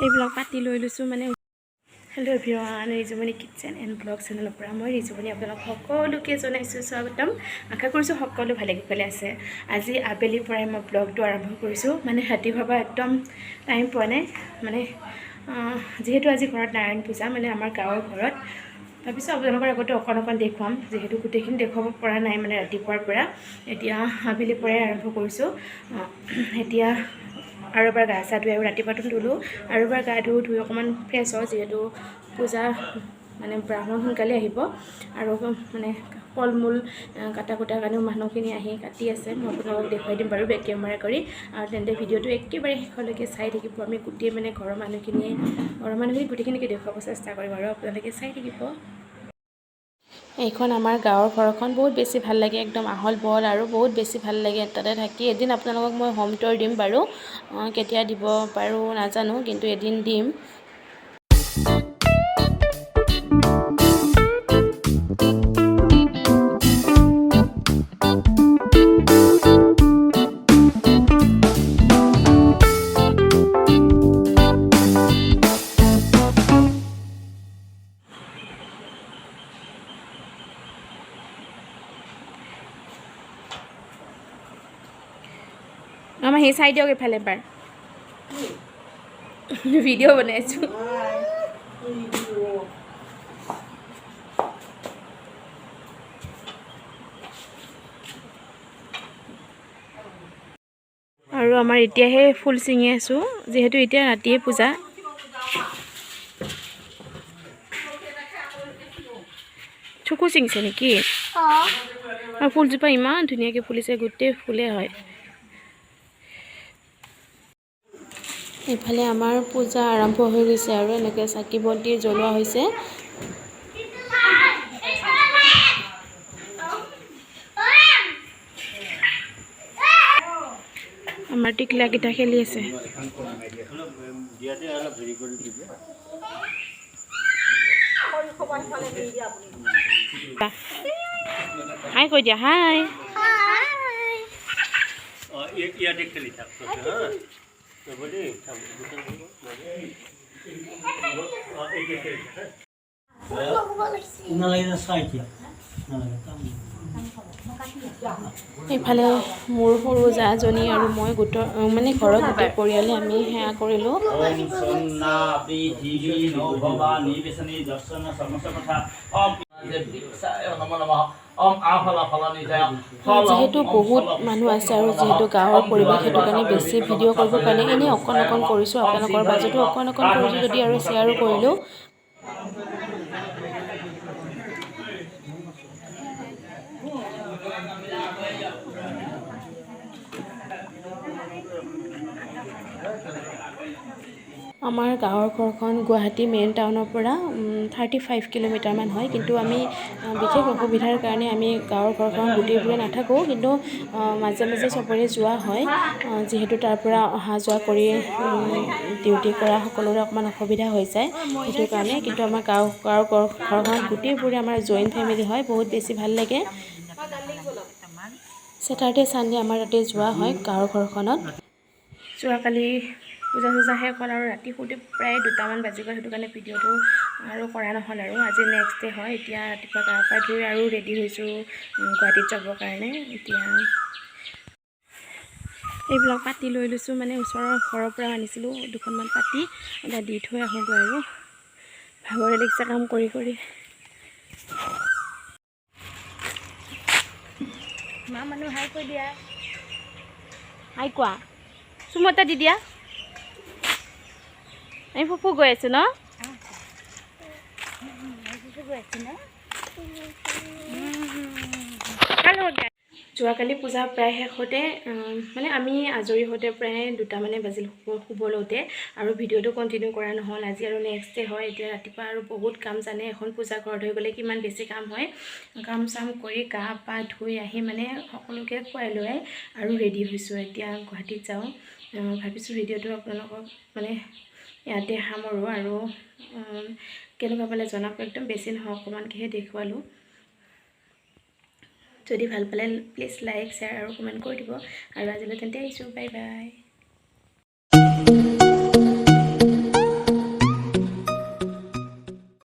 এইবিলাক পাতি লৈ লৈছোঁ মানে। Hello' everyone, Rijumoni kitchen and blog চেনেলৰ পৰা মই ৰিজুমণি আপোনালোক সকলোকে জনাইছোঁ স্বাগতম। আশা কৰিছোঁ সকলো ভালে কুশলে আছে। আজি আবেলিৰ পৰাই মই ব্লগটো আৰম্ভ কৰিছোঁ। মানে ৰাতিপুৱাৰ পৰা একদম টাইম পোৱা নাই। মানে যিহেতু আজি ঘৰত নাৰায়ণ পূজা, মানে আমাৰ গাঁৱৰ ঘৰত, ভাবিছোঁ আপোনালোকৰ আগতে অকণ দেখুৱাম, যিহেতু গোটেইখিনি দেখুৱাব পৰা নাই মানে ৰাতিপুৱাৰ পৰা। এতিয়া আবেলিৰ পৰাই আৰম্ভ কৰিছোঁ। এতিয়া আৰু এবাৰ গা চা ধুই, আৰু ৰাতিপুৱাটো ধুলোঁ, আৰু এবাৰ গা ধুই অকণমান ফ্ৰেছ হওঁ, যিহেতু পূজা মানে ব্ৰাহ্মণ সোনকালে আহিব। আৰু মানে ফল মূল কাটা কুটাৰ কাৰণেও মানুহখিনি আহি কাটি আছে। মই আপোনালোকক দেখুৱাই দিম বাৰু বেক কেমেৰা কৰি। আৰু তেন্তে ভিডিঅ'টো একেবাৰে শেষলৈকে চাই থাকিব। আমি গোটেই মানে ঘৰৰ মানুহখিনি গোটেইখিনিকে দেখুৱাব চেষ্টা কৰিম, আৰু আপোনালোকে চাই থাকিব। এইখন আমাৰ গাঁৱৰ ঘৰখন বহুত বেছি ভাল লাগে, একদম আহল বহল আৰু বহুত বেছি ভাল লাগে তাতে থাকি। এদিন আপোনালোকক মই হোম টুৰ দিম বাৰু, কেতিয়া দিব পাৰোঁ নাজানো, কিন্তু এদিন দিম। আমাৰ সেই চাই দিয়ক এইফালে এবাৰ, ভিডিঅ' বনাইছোঁ। আৰু আমাৰ এতিয়াহে ফুল ছিঙি আছোঁ, যিহেতু এতিয়া ৰাতিয়ে পূজা। চকু ছিঙিছে নেকি? আৰু ফুলজোপা ইমান ধুনীয়াকৈ ফুলিছে, গোটেই ফুলে হয়। এইফালে আমাৰ পূজা আৰম্ভ হৈ গৈছে, আৰু এনেকৈ চাকি বন্তি জ্বলোৱা হৈছে। আমাৰ টিকলাকেইটা খেলি আছে। হাই কৈ দিয়া, হাই। এইফালে মোৰ সৰু জাজনী আৰু মই মানে ঘৰৰ গোটেই পৰিয়ালে আমি সেৱা কৰিলোঁ। যিহেতু বহুত মানুহ আছে, আৰু যিহেতু গাঁৱৰ পৰিৱেশ, সেইটো কাৰণে বেছি ভিডিঅ' কৰিবৰ কাৰণে এনেই অকণ কৰিছোঁ। আপোনালোকৰ বাজেটো অকণ কৰিছোঁ যদি, আৰু শ্বেয়াৰো কৰিলোঁ। আমাৰ গাঁৱৰ ঘৰখন গুৱাহাটী মেইন টাউনৰ পৰা 35 কিলোমিটাৰমান হয়, কিন্তু আমি বিশেষ অসুবিধাৰ কাৰণে আমি গাঁৱৰ ঘৰখন গোটেইবোৰে নাথাকোঁ, কিন্তু মাজে মাজে চবৰে যোৱা হয়। যিহেতু তাৰ পৰা অহা যোৱা কৰি ডিউটি কৰা সকলোৰে অকণমান অসুবিধা হৈ যায়, সেইটো কাৰণে। কিন্তু আমাৰ গাঁৱৰ ঘৰখনত গোটেইবোৰে আমাৰ জইণ্ট ফেমিলি হয়, বহুত বেছি ভাল লাগে। ছেটাৰডে ছানডে আমাৰ তাতে যোৱা হয় গাঁৱৰ ঘৰখনত। যোৱাকালি পূজা চূজা শেষ হ'ল, আৰু ৰাতি শুতে প্ৰায় 2টামান বাজি গ'ল, সেইটো কাৰণে ভিডিঅ'টো আৰু কৰা নহ'ল। আৰু আজি নেক্সট ডে হয়। এতিয়া ৰাতিপুৱা গা পা ধুই আৰু ৰেডি হৈছোঁ গুৱাহাটীত যাবৰ কাৰণে। এতিয়া এইবিলাক পাতি লৈ লৈছোঁ, মানে ওচৰৰ ঘৰৰ পৰা আনিছিলোঁ দুখনমান পাতি, এতিয়া দি থৈ আহোঁগৈ। আৰু ভাগৰে লাগিছে কাম কৰি। মা মানুহ হাই কৈ দিয়া, হাই কোৱা, চুমু এটা দি দিয়া। আমি ফুফু গৈ আছোঁ ন? যোৱাকালি পূজা প্ৰায় শেষতে, মানে আমি আজৰি হওঁতে প্ৰায় 2টামানে বাজিল শুব লওঁতে, আৰু ভিডিঅ'টো কণ্টিনিউ কৰা নহ'ল। আজি আৰু নেক্সট ডে হয়। এতিয়া ৰাতিপুৱা আৰু বহুত কাম, জানে এখন পূজা ঘৰত হৈ গ'লে কিমান বেছি কাম হয়। কাম চাম কৰি গা পা ধুই আহি মানে সকলোকে খুৱাই লোৱাই আৰু ৰেডি হৈছোঁ। এতিয়া গুৱাহাটীত যাওঁ। ভাবিছোঁ ভিডিঅ'টো আপোনালোকক মানে ইয়াতে সামৰোঁ, আৰু কেনেকুৱা পালে জনাব। একদম বেছি নহয়, অকণমানকৈহে দেখুৱালোঁ। যদি ভাল পালে প্লিজ লাইক, শ্বেয়াৰ আৰু কমেণ্ট কৰি দিব। আৰু আজিলৈ তেন্তে আহিছোঁ, বাই বাই।